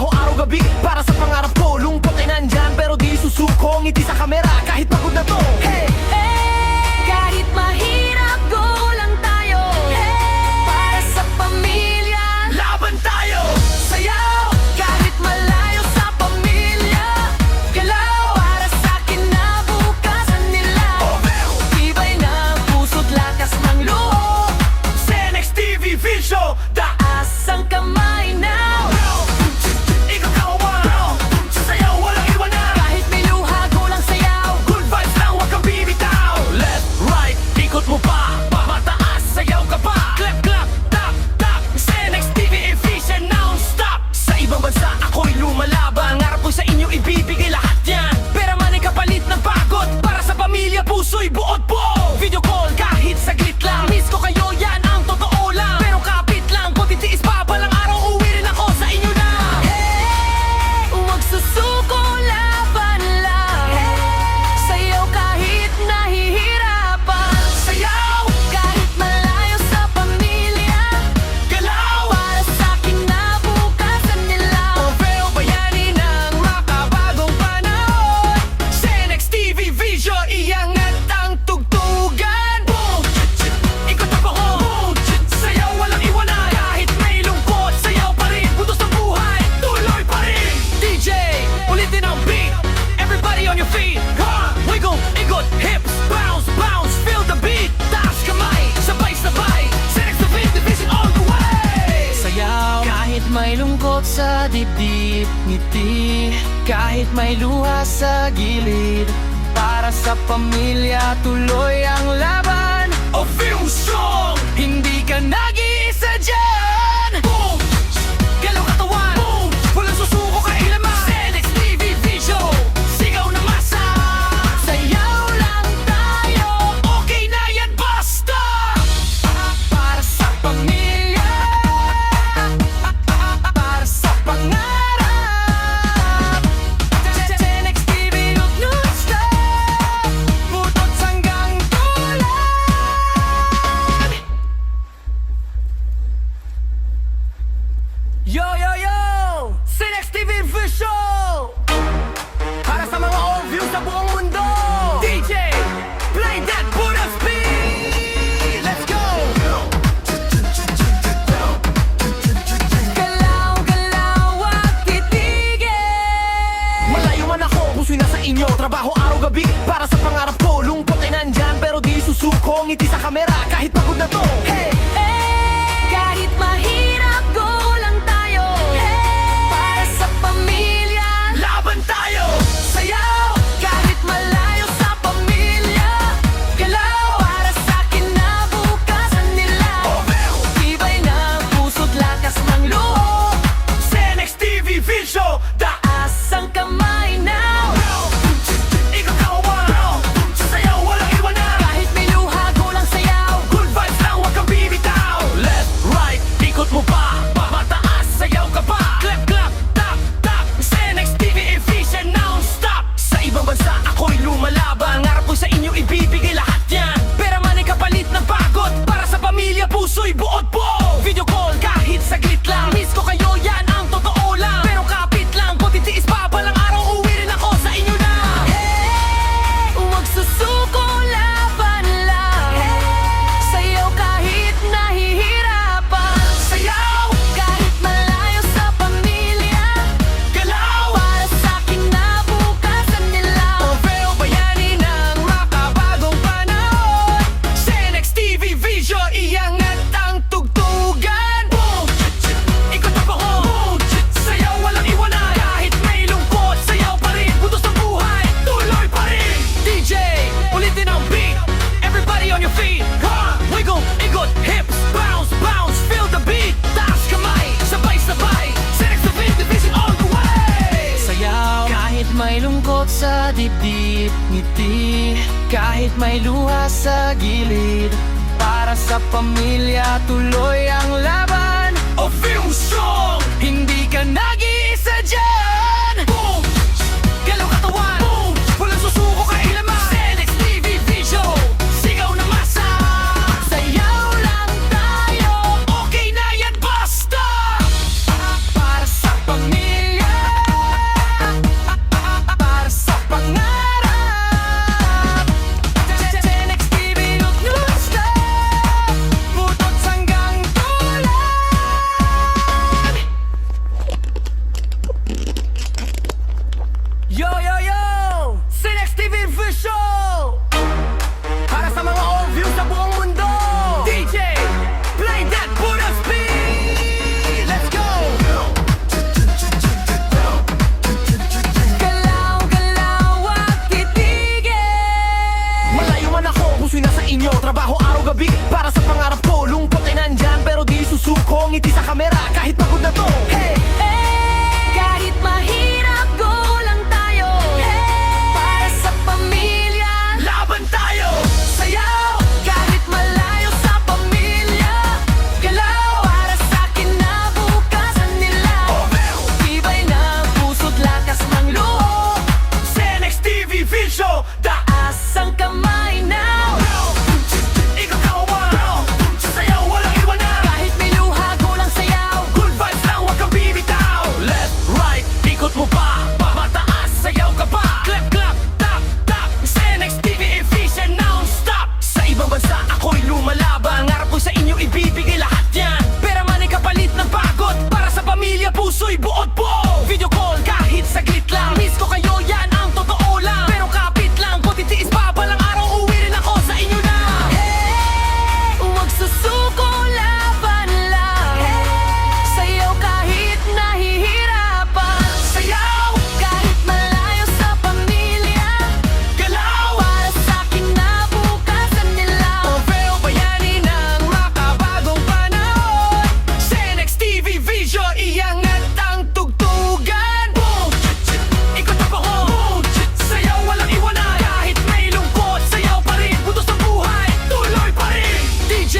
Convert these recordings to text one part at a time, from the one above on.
trabaho araw-gabi para sa pangarap ko. Lungkot ay nandyan pero di susuko. Ngiti sa kamera kahit pagod na to. Hey! Kahit mahirap, go lang tayo. Para sa pamilya, Laban tayo! sayaw. Kahit malayo sa pamilya, galaw. Para sa kinabukasan nila, tibay ng puso't lakas ng loob. Cenex TV Vision, Taas ang kamay now. ikaw kawawa. Sayaw, walang iwanan. Kahit may luha, go lang sayaw. Good vibes lang, wag kang bibitaw. Left, right, ikot mo pa. Mataas, sayaw ka pa. Clap, clap, tap, tap. Cenex TV Efficient, non-stop. Sa ibang bansa, ako'y lumalaban. Ngarap ko sa inyo, ibibigay lahat yan. Pera man ay kapalit ng pagod. Para sa pamilya, puso'y buod po. Video call kahit saglit lang. Miss ko kayo, yan ang totoo lang. Pero kapit lang, kung titiis pa balang araw, uwi rin ako sa inyo na. Huwag susuko, laban lang. Sayaw kahit nahihirapan. Sayaw, Kahit malayo sa pamilya, galaw. para sa kinabukasan nila. Trofeo bayani ng makabagong panahon. Cenex TV Vision, iangat ang tugtugan. Boom! Ikot ang pangon. Sayaw, walang iwanan. Kahit may lungkot, sayaw pa rin. Butos ng buhay, tuloy pa rin. DJ, ulitin ang beat. Everybody on your feet. Wiggle, ikot, hips, bounce, bounce. Feel the beat. Taas kamay, sabay-sabay. Cenex TV Division all the way. Sayaw, Kahit may lungkot sa dibdib, ngiti. Kahit may luha sa gilid, para sa pamilya, tuloy ang laban. a film song. Hindi ka nag-iisa dyan. Boom! Galaw katawan. Boom! Walang susuko kailanman. Cenex TV Vision, sigaw na masa. Sayaw lang tayo. Okay na yan, basta. Para sa pamilya, para sa pangarap. Cenex TV, huwag non-stop. Butot hanggang tulad. Yo, yo, yo! Cenex TV Vision! Para sa mga all-view sa buong mundo. DJ, play that Buddha speed. Let's go! Galaw, galaw, wag titigil. Malayo man ako, puso'y nasa inyo. Trabaho araw-gabi para sa pangarap ko. Lungkot ay nandyan pero di susuko. Ngiti sa kamera kahit pagod na to. Hey! Kahit mahirap, go lang tayo. Para sa pamilya, Laban tayo! sayaw. Kahit malayo sa pamilya, galaw. Para sa kinabukasan nila, tibay ng puso't lakas ng loob. Cenex TV Vision, Taas ang kamay now. ikaw kawawa. Sayaw, walang iwanan. Kahit may luha, go lang sayaw. Good vibes lang, wag kang bibitaw. Left, right, ikot mo pa. Mataas, sayaw ka pa. Clap, clap, tap, tap. Cenex TV Efficient, non-stop. Sa ibang bansa, ako'y lumalaban. Ngarap ko sa inyo, ibibigay lahat yan. Pera man ay kapalit ng pagod. Para sa pamilya, puso'y buod po. Video call kahit saglit lang. Miss ko kayo, yan ang totoo lang. Pero kapit lang, kung titiis pa balang araw, uwi rin ako sa inyo na. Huwag susuko, laban lang. Sayaw kahit nahihirapan. Sayaw, Kahit malayo sa pamilya, galaw. para sa kinabukasan nila. Trofeo bayani ng makabagong panahon. Cenex TV Vision, iangat ang tugtugan. Boom! Ikot ang pangon. Sayaw, walang iwanan. Kahit may lungkot, sayaw pa rin. Butos ng buhay, tuloy pa rin. DJ, ulitin ang beat. Everybody on your feet. Wiggle, ikot, hips, bounce, bounce. Feel the beat. Taas kamay, sabay-sabay. Cenex TV Division all the way. Sayaw kahit may lungkot sa dibdib, ngiti. Kahit may luha sa gilid, para sa pamilya, tuloy ang laban. A film song. Hindi ka nag-iisa dyan. Boom! Galaw katawan. Boom! Walang susuko kailanman. Cenex TV Vision, sigaw na masa. Sayaw lang tayo. Okay na yan, basta. Para sa pamilya, Yo, yo, yo! Sinex TV Visual! Para sa mga all views sa buong mundo! DJ, play that Buddha speed! Let's go! Galaw, galaw at titigil! Malayo man ako, puso'y nasa inyo. Trabaho araw-gabi para sa pangarap ko. Lungkot ay nandyan pero di susuko. Ngiti sa kamera kahit pagod na to. Hey! Kahit mahirap, go lang tayo. Para sa pamilya, Laban tayo! sayaw. Kahit malayo sa pamilya, galaw. Para sa kinabukasan nila, tibay ng puso't lakas ng loob. Sinex TV Visual! Taas ang kamay now. Ikaw kawan! Sayaw, walang iwanan! Kahit may luha, go lang sayaw. Good vibes lang, huwag kang bibitaw! Left, right, ikot mo pa! Mataas, sayaw ka pa! Clap, clap, tap, tap! Sinex TV efficient, non-stop! Sa ibang bansa, ako'y lumalaban. Ngarap ko sa inyo, ibibigay lahat yan. Pera man ay kapalit ng pagod. Para sa pamilya, puso'y buod po! Video call, kahit saglit lang. Miss ko kayo, yan ang totoo lang. Pero kapit lang, kung titiis pa, balang araw, uwi rin ako sa inyo na. Huwag susuko, laban lang. Sayaw kahit nahihirapan. Sayaw, Kahit malayo sa pamilya, galaw! para sa kinabukasan nila. Pero bayani ng makabagong panahon. Sinex TV Vision, iangat ang tugtugan. Boom! Ikot ang pahon. Sayaw, walang iwanan. Kahit may lungkot, sayaw pa rin. Butos ng buhay, tuloy pa rin. DJ,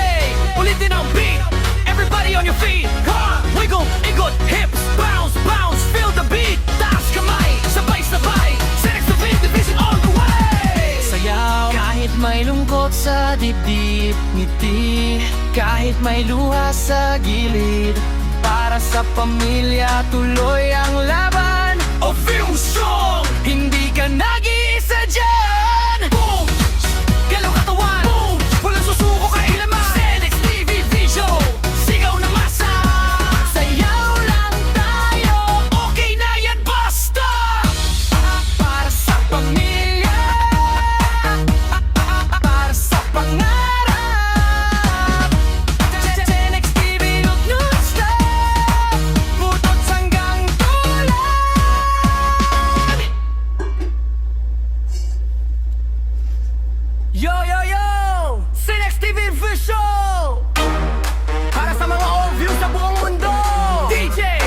ulitin ang beat. Everybody on your feet. Wiggle, ikot, hips, bounce, bounce. Feel the beat. Taas kamay, sabay-sabay. Sinex TV Division all the way. Sayaw kahit may lungkot sa dibdib. Ngiti kahit may luha sa gilid. Para sa pamilya tuloy ang laban. A film song. Hindi ka nag-iisa dyan. Boom! Galaw katawan. Boom! Walang susuko kailaman. Sinex TV Visual. Sigaw na masa. Sayaw lang tayo. Okay na yan, basta! Para sa pamilya, para sa pangarap. Sinex TV non-stop, butot hanggang tulad. Yo, yo, yo! Sinex TV Visual! Para sa mga all views sa buong mundo! DJ,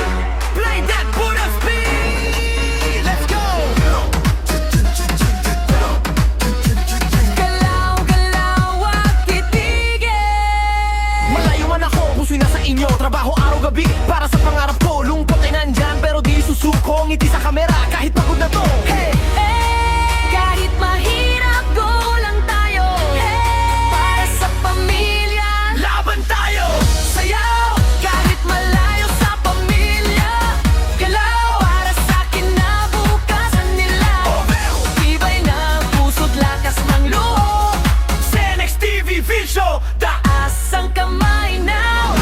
play that Buddha speed! Let's go! Galaw, galaw at titigil. Malayo man ako, puso'y nasa inyo. Trabaho araw-gabi para sa pangarap ko. Lungkot ay nandyan pero di susuko. Ngiti sa kamera kahit pagod na to. Hey! Kahit mahirap, go lang tayo. Para sa pamilya, Laban tayo! sayaw. Kahit malayo sa pamilya, galaw. Para sa kinabukasan nila, tibay ng puso't lakas ng loob. Sinex TV Visual! Taas ang kamay now.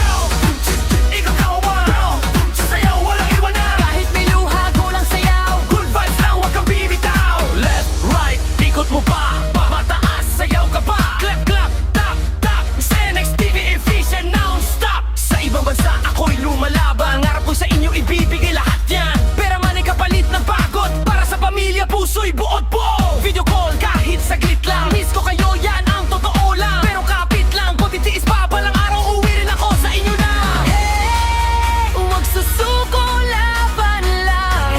Ikaw kawan! Sayaw, walang iwanan! Kahit may luha, go lang sayaw. Good vibes lang, huwag kang bibitaw. Left, right, ikot mo pa. Mataas, sayaw ka pa. Clap, clap, tap, tap. Sinex TV efficient, non-stop. Sa ibang bansa, ako'y lumalaban. Ngarap ko sa inyo, ibibigay lahat yan. Pera man ay kapalit ng pagod. Para sa pamilya, puso'y buod po. Video call, kahit saglit lang. Miss ko kayo, yan ang totoo lang. Pero kapit lang, kung titiis pa, balang araw, uwi rin ako sa inyo na. Huwag susuko, laban lang.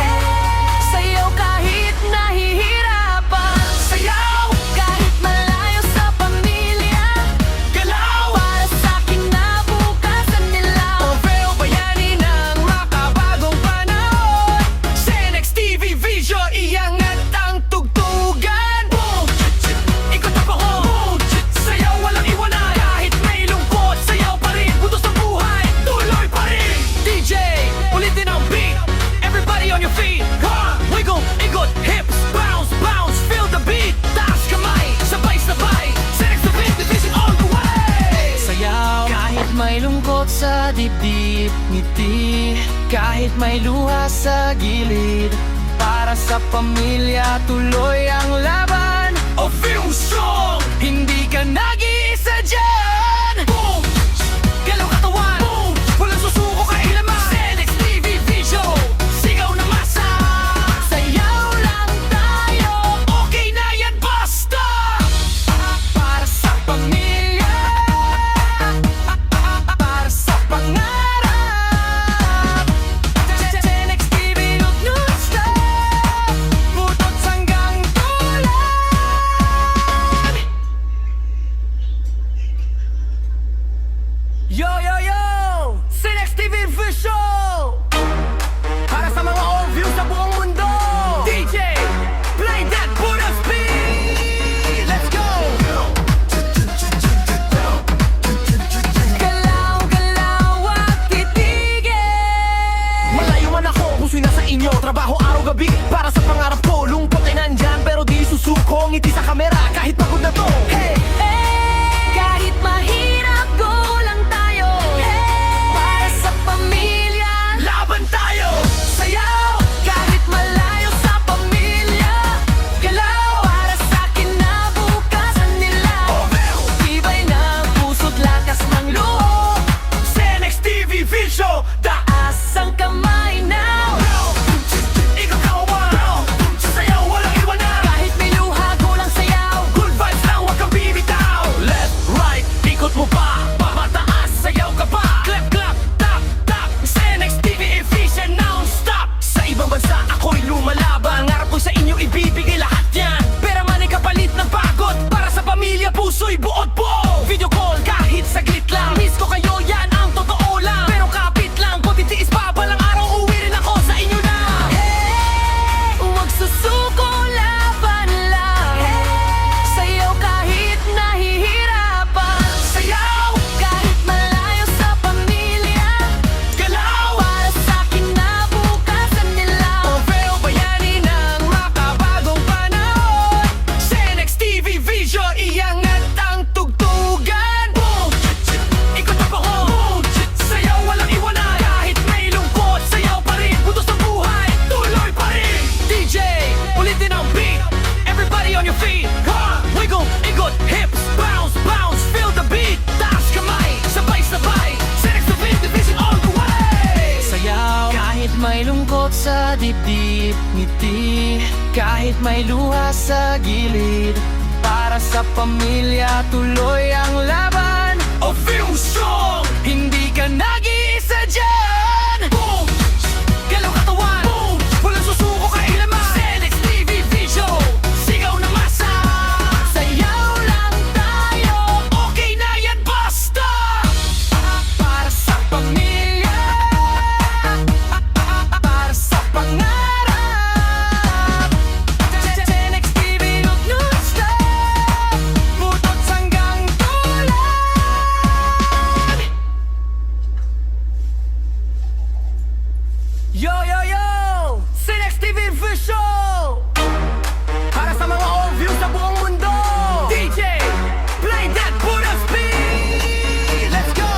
Sayaw kahit nahihirapan. Sayaw, Kahit malayo sa pamilya, galaw. para sa kinabukasan nila. Pero bayani ng makabagong panahon. Sinex TV Vision, iangat ang tugtugan. Boom! Ikot ang pahon. Sayaw, walang iwanan. Kahit may lungkot, sayaw pa rin. Butos ng buhay, tuloy pa rin. DJ, ulitin ang beat. Everybody on your feet. Wiggle, ikot, hips, bounce, bounce. Feel the beat. Taas kamay, sabay-sabay. Sinex TV Division all the way. Sayaw kahit may lungkot sa dibdib. Ngiti kahit may luha sa gilid. Para Para sa pamilya, tuloy ang laban. O film song. Hindi ka nag-iisa dyan. Boom! Galaw katawan, Boom! walang susuko kailaman. Senex TV Vision, sigaw na masa. Sayaw lang tayo. Okay na yan, basta. Para sa pamilya, para sa pangarap. Senex TV, huwag non-stop. Putot hanggang tulan. Yo, yo, yo! Senex TV Visual! Para sa mga all views sa buong mundo. DJ, play that Buddha speed. Let's go. Galaw, galaw at titigil. Malayo man ako, puso'y nasa inyo. Trabaho araw-gabi para sa pangarap ko. Lungkot ay nandyan pero di susuko. Ngiti sa kamera kahit pagod na to. Hey! Kahit mahirap, go lang tayo. Para sa pamilya, Laban tayo. sayaw. Kahit malayo sa pamilya, galaw. Para sa kinabukasan nila, tibay ng puso't lakas ng loob. Senex TV Vision, Taas ang kamay now. ikot kawan. Sayaw, walang iwanan. Kahit may luha, go lang sayaw. Good vibes lang, huwag kang bibitaw. Left, right, ikot mo pa. Pamataas, sayaw ka pa. Clap, clap, tap, tap. Senex TV Vision, non-stop. Sa ibang bansa, ako'y lumalaban. Ngarap ko sa inyo, ibibigay lahat yan. Pera man ay kapalit ng pagod. Para sa pamilya, puso'y buod buo. Video call, kahit saglit lang. Miss ko kayo, yan ang totoo lang. Pero kapit lang, kung titiis pa, balang araw, uwi rin ako sa inyo na. Huwag susuko, laban lang. Sayaw kahit nahihirapan. Sayaw, Kahit malayo sa pamilya, galaw. para sa kinabukasan nila. Proveo bayani ng makabagong panahon. Senex TV Vision, iangat ang tugtugan. Boom! Ikot ang pahon. Sayaw, walang iwanan. Kahit may lungkot, sayaw pa rin. Butos ng buhay, tuloy pa rin. DJ, ulitin ang beat. Everybody on your feet. Ha! Wiggle, ikot, hips, bounce, bounce. Feel the beat. Taas kamay, sabay-sabay. Senex TV Vision all the way. Sayaw kahit may lungkot sa dibdib. Ngiti kahit may luha sa gilid. Para sa pamilya, tuloy ang laban. O film song. Hindi ka nag-iisa dyan. Boom! Galaw katawan. Boom! Walang susuko kailaman. Senex TV Vision, sigaw na masa. Sayaw lang tayo. Okay na yan, basta. Para sa pamilya, para sa pangarap. Senex TV, huwag non-stop. Putot hanggang tulan. Yo, yo, yo! Senex TV Visual! Para sa mga all views sa buong mundo. DJ, play that Buddha speed. Let's go.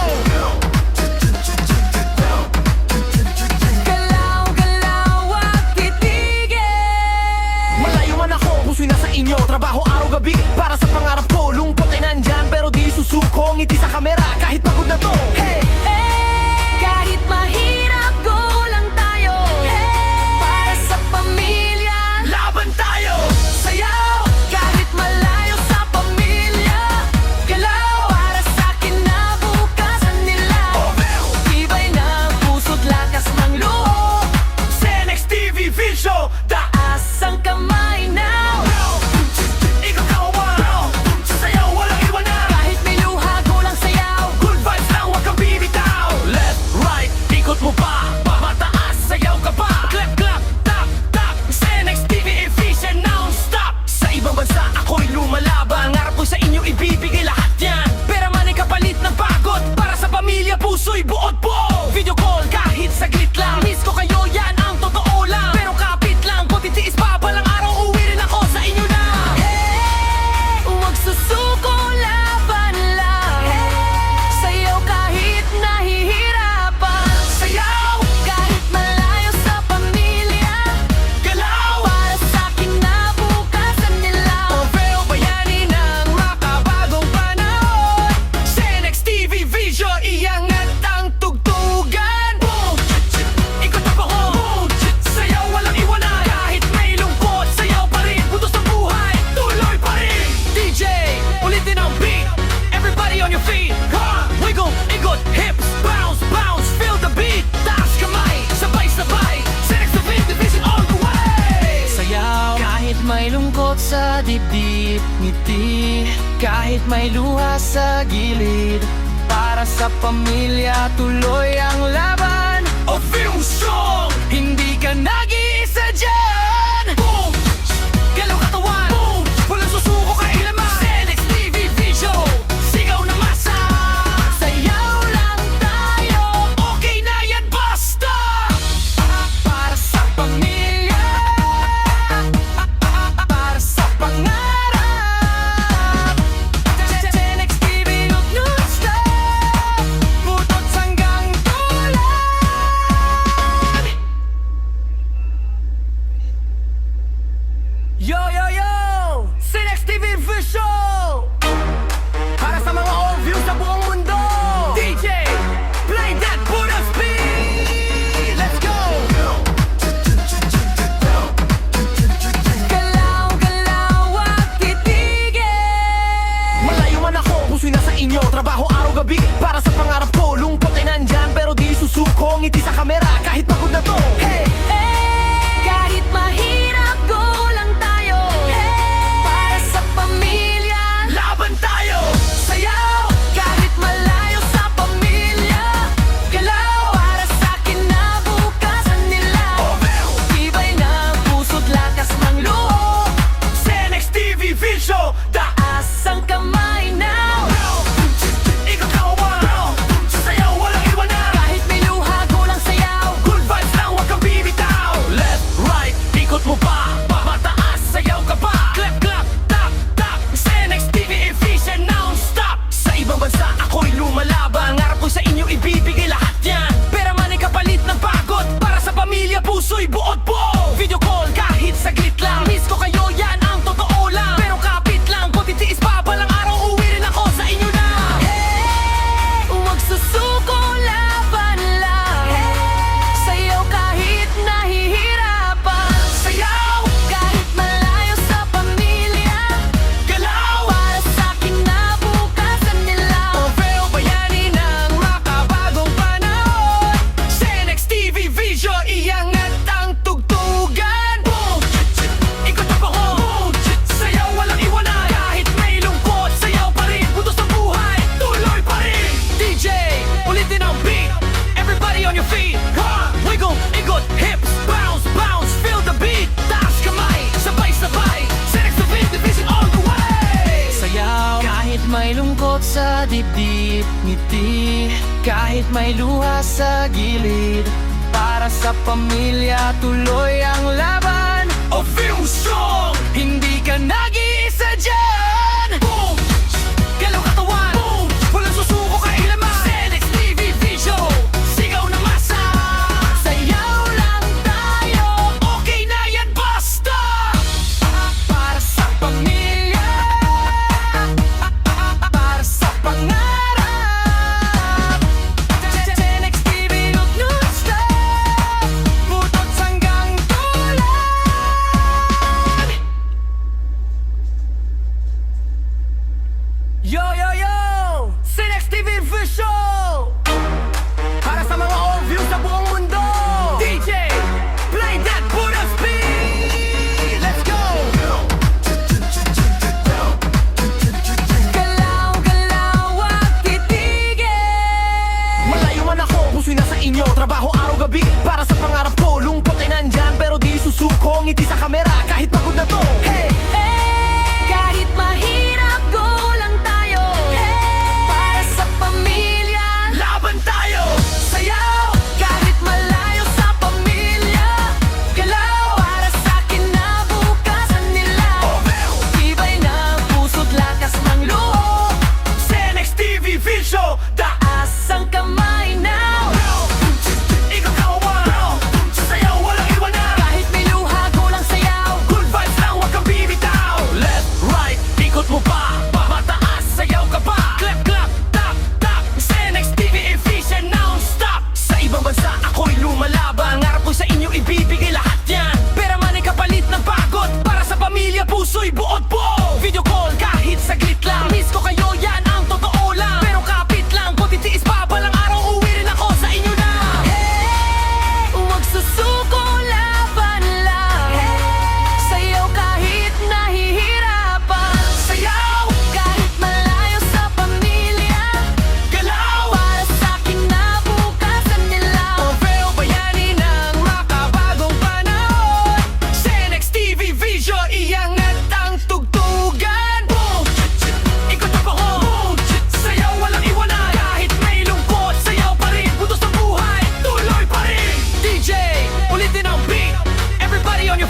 Galaw, galaw at titigil. Malayo man ako, puso'y nasa inyo. Trabaho araw-gabi para sa pangarap ko. Lungkot ay nandyan pero di susuko. Ngiti sa kamera kahit pagod na to. Hey! Kahit mahirap, go lang tayo. Para sa pamilya, Laban tayo. sayaw. Kahit malayo sa pamilya, galaw. Para sa kinabukasan nila, tibay ng puso't lakas ng loob. Senex TV Vision, Taas ang kamay now. ikot kawan. Sayaw, walang iwanan. Kahit may luha, go lang sayaw. Good vibes lang, huwag sa dibdib, ngiti kahit may luha sa gilid. Para sa pamilya, tuloy ang laban. A film song. Hindi ka nag-iisa dyan. Boom! Galaw katawan. Boom! Walang susuko kailaman. Senex TV Vision. Sigaw na masa. Sayaw lang tayo. Okay na yan, basta. Para sa pamilya, para sa pangarap. Senex TV, huwag non-stop. Butot hanggang tulan. Yo, yo, yo! Senex TV Vision! Para sa mga all-views sa buong mundo! DJ, play that Buddha speed! Let's go! Galaw, galaw at titigil. Malayo man ako, puso'y nasa inyo. Trabaho araw-gabi para sa pangarap ko. Lungkot ay nandyan, pero di susuko. Ngiti sa kamera, kahit pagod na to. Hey! Kahit mahirap, go lang tayo. Para sa pamilya, Laban tayo! Sayaw! kahit malayo sa pamilya. Galaw para sa kinabukasan nila. Tibay ng puso't lakas ng loob. Senex TV Vision! Taas ang kamay now. Ikaw kawawa! Sayaw, walang iwanan! Kahit may luha, go lang sayaw. Good vibes lang, huwag kang bibitaw. Left, right, ikot mo pa. Mataas, sayaw ka pa. Clap, clap, tap, tap. Senex TV efficient, non-stop. Sa ibang bansa, ako'y lumalaban. Ngarap ko sa inyo, ibibigay lahat yan. Pera man ay kapalit ng pagod. Para sa pamilya, puso'y buod buo. Video call, kahit saglit lang. Miss ko kayo, yan ang totoo lang. Pero kapit lang, kung titiis pa, balang araw, uwi rin ako sa inyo na. Huwag susuko, laban lang. Sayaw kahit nahihirapan. Sayaw, Kahit malayo sa pamilya. galaw. Para sa kinabukasan nila. Paveo bayani ng makabagong panahon. Senex TV Vision, iangat ang tugtugan. Boom! Ikot ang pahon. Sayaw, walang iwanan. Kahit may lungkot, sayaw pa rin. Butos ng buhay, tuloy pa rin. DJ, ulitin ang beat. Everybody on your feet. Wiggle, ikot, hips, bounce, bounce. Feel the beat. Taas kamay, sabay-sabay. Senex TV Division all the way. Sayaw kahit may lungkot sa dibdib, ngiti kahit may luha sa gilid. Para sa pamilya, tuloy ang laban. A film song. Hindi ka nag-iisa dyan. Boom! Galaw katawan. Boom! Walang susuko kailaman. Senex TV Vision. Sigaw na masa. Sayaw lang tayo. Okay na yan, basta. Para sa pamilya, para sa pangarap. Senex TV, huwag non-stop. Butot hanggang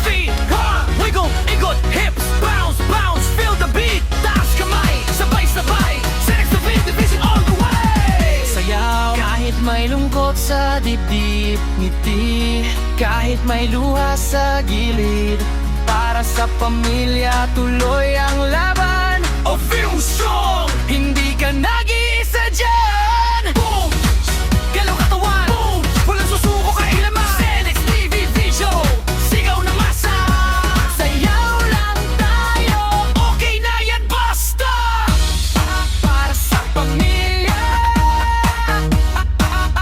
your feet, wiggle, ikot, hips, bounce, bounce, feel the beat. Taas kamay, sabay-sabay, Senex TV Division all the way. Sayaw kahit may lungkot sa dibdib, ngiti kahit may luha sa gilid. Para sa pamilya tuloy ang laban. A film song, Hindi ka nag-iisa dyan. boom, galaw katawan, boom, walang susuko kailaman. Senex TV Vision, sigaw na masa. Sayaw lang tayo Okay na yan, basta. para sa pamilya,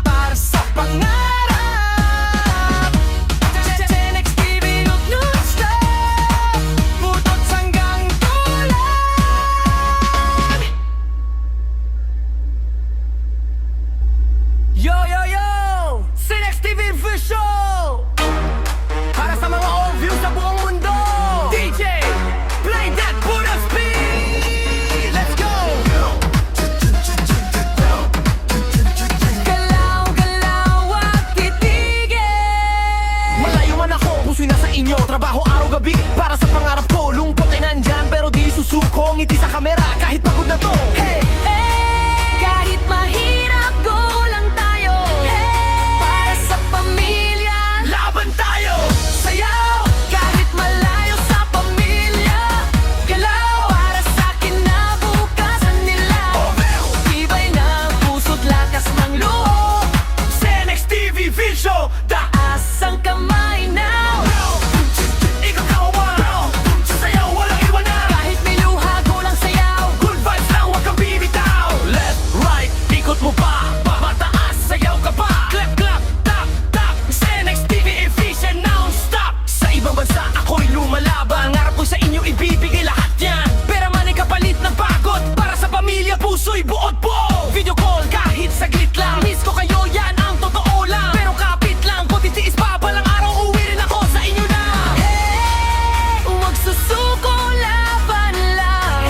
para sa pangarap. Senex TV non-stop, butot hanggang tulan. Yo, yo, yo! Senex TV Vision! Para sa mga all-view sa buong mundo! DJ, play that Buddha speed! Let's go! Galaw, galaw at titigil. Malayo man ako, puso'y nasa inyo. Trabaho araw-gabi para sa pangarap ko. Lungkot ay nandyan, pero di susuko. Ngiti sa kamera, kahit pagod na to. Hey! Kahit mahirap, go lang tayo. Para sa pamilya, Laban tayo! sayaw. Kahit malayo sa pamilya, galaw. Para sa kinabukasan nila, tibay ng puso't lakas ng loob. Senex TV Vision! Taas ang kamay now. Ikaw kawan! Sayaw, walang iwanan! Kahit may luha, go lang sayaw. Good vibes lang, huwag kang bibitaw. Left, right, ikot mo pa. Pamataas, sayaw ka pa. Clap, clap, tap, tap. Senex TV efficient non-stop. Sa ibang bansa, ako'y lumalaban. Ngarap ko sa inyo, ibibigay lahat yan. Pera man ay kapalit ng pagod. Para sa pamilya, puso'y buod po. Video call, kahit saglit lang. Miss ko kayo, yan ang totoo lang. Pero kapit lang, kung titiis pa balang araw, uwi rin ako sa inyo na. Huwag susuko, laban lang.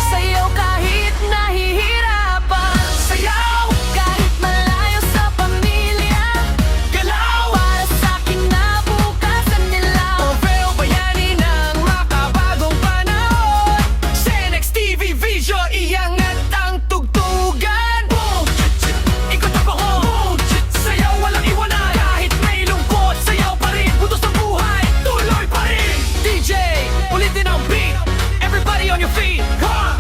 Sayaw kahit nahihirapan. Sayaw, Kahit malayo sa pamilya, galaw. para sa kinabukasan nila. Paveo bayani ng makabagong panahon. Senex TV Vision, iangat ang tugtugan. Boom! Ikot ang bahon. Sayaw, walang iwanan. Kahit may lungkot, sayaw pa rin. Butos ng buhay, tuloy pa rin. DJ, ulitin ang beat. Everybody on your feet.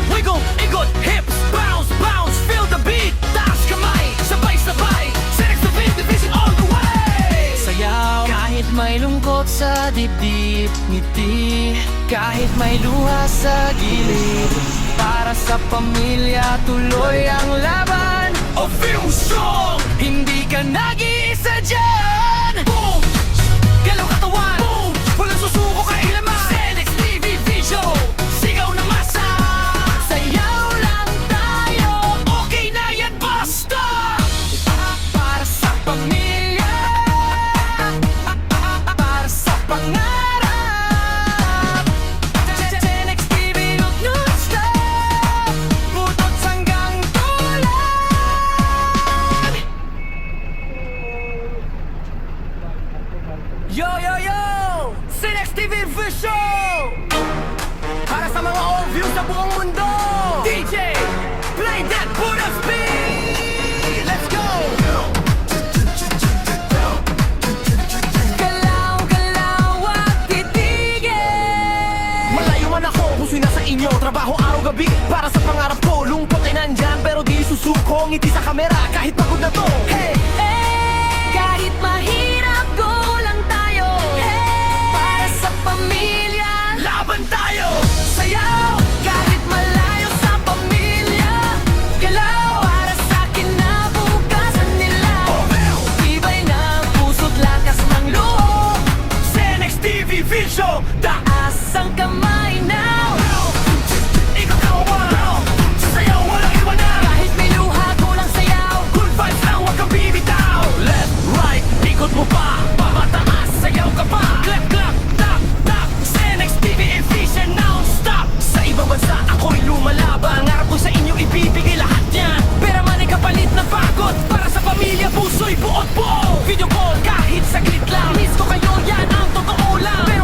Wiggle, ikot, hips, bounce, bounce, feel the beat. Taas kamay, sabay-sabay. Senex TV Division all the way. Sayaw kahit may lungkot sa dibdib, ngiti kahit may luha sa gilid. Para sa pamilya tuloy ang laban. A film song, Hindi ka nag-iisa dyan. boom, galaw katawan, boom, walang susuko kailaman. Senex TV Vision, sigaw na masa. Sayaw lang tayo. Okay na yan, basta. Para sa pamilya, para sa pangarap. Senex TV non-stop, butot hanggang tulan. Yo, yo, yo! Senex TV Vision! Para sa mga all-view sa buong mundo! DJ, play that Buddha speed! Let's go! Galaw, galaw at titigil. Malayo man ako, puso'y nasa inyo. Trabaho araw-gabi para sa pangarap ko. Lungkot ay nandyan, pero di susuko. Ngiti sa kamera, kahit pagod na to. Hey! Kahit mahirap, go lang tayo. Para sa pamilya, Laban tayo! sayaw. Kahit malayo sa pamilya, galaw. Para sa kinabukasan nila, tibay ng puso't lakas ng loob. Senex TV Vision! Taas ang kamay now. Ikaw kawan! Sayaw, walang iwanan! Kahit may luha, go lang sayaw. Good vibes lang, huwag kang bibitaw. Left, right, ikot mo pa. Pamataas, sayaw ka pa. Clap, clap, tap, tap. Senex TV efficient non-stop. Sa ibang bansa, ako'y lumalaban. Ngarap ko sa inyo, ibibigay lahat yan. Pera man ay kapalit ng pagod. Para sa pamilya, puso'y buod po. Video call, kahit saglit lang. Miss ko kayo, yan ang totoo lang. Pero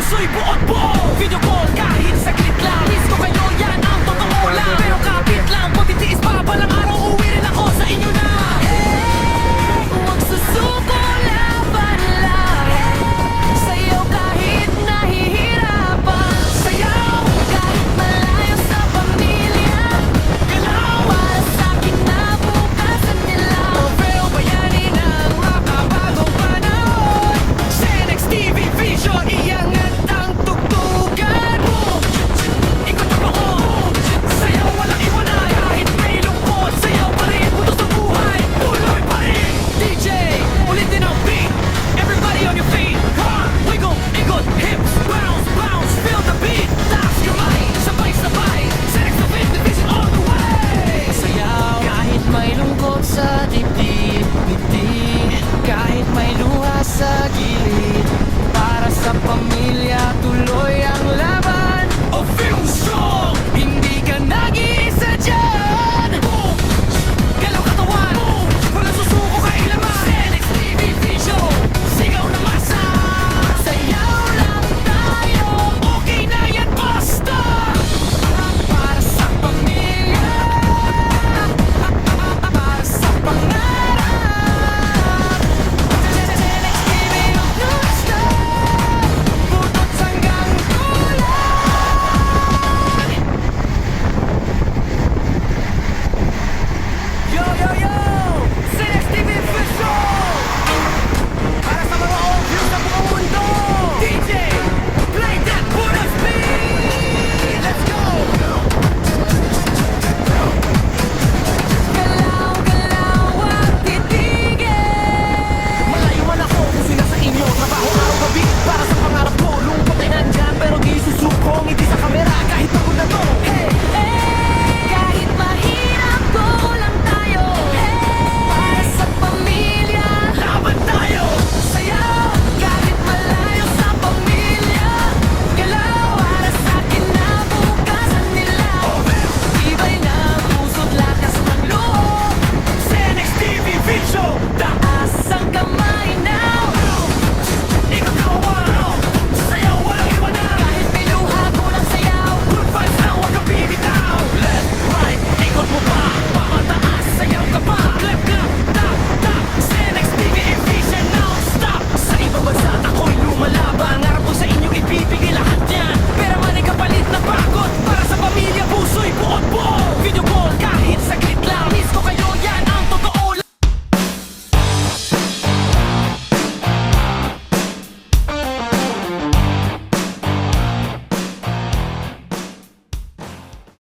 puso'y buot-buo. Video call kahit saglit lang. Miss ko kayo, yan ang totoo lang. Pero kapit lang, kung titiis pa balang araw, uwi rin ako sa inyo na. Huwag susuko, laban lang. Sayaw kahit nahihirapan. Sayaw, Kahit malayo sa pamilya. galaw, Para sa'kin na bukasan nila. Pero bayani ng makabagong panahon. Senex TV Vision, iangat ang tugtugan. Ikot ang ako, sayaw walang iwanan. Kahit may lungkot, sayaw pa rin. Puto sa buhay, tuloy pa rin. DJ, ulitin ang beat. Everybody on your feet. Come on, wiggle, ikot, hips, bounce, bounce. Feel the beat, taas kamay, sabay-sabay. Senex TV Vision all the way. Sayaw kahit may lungkot sa dibdib. Ngiti kahit may luha sa gilid. Para sa pamilya tuloy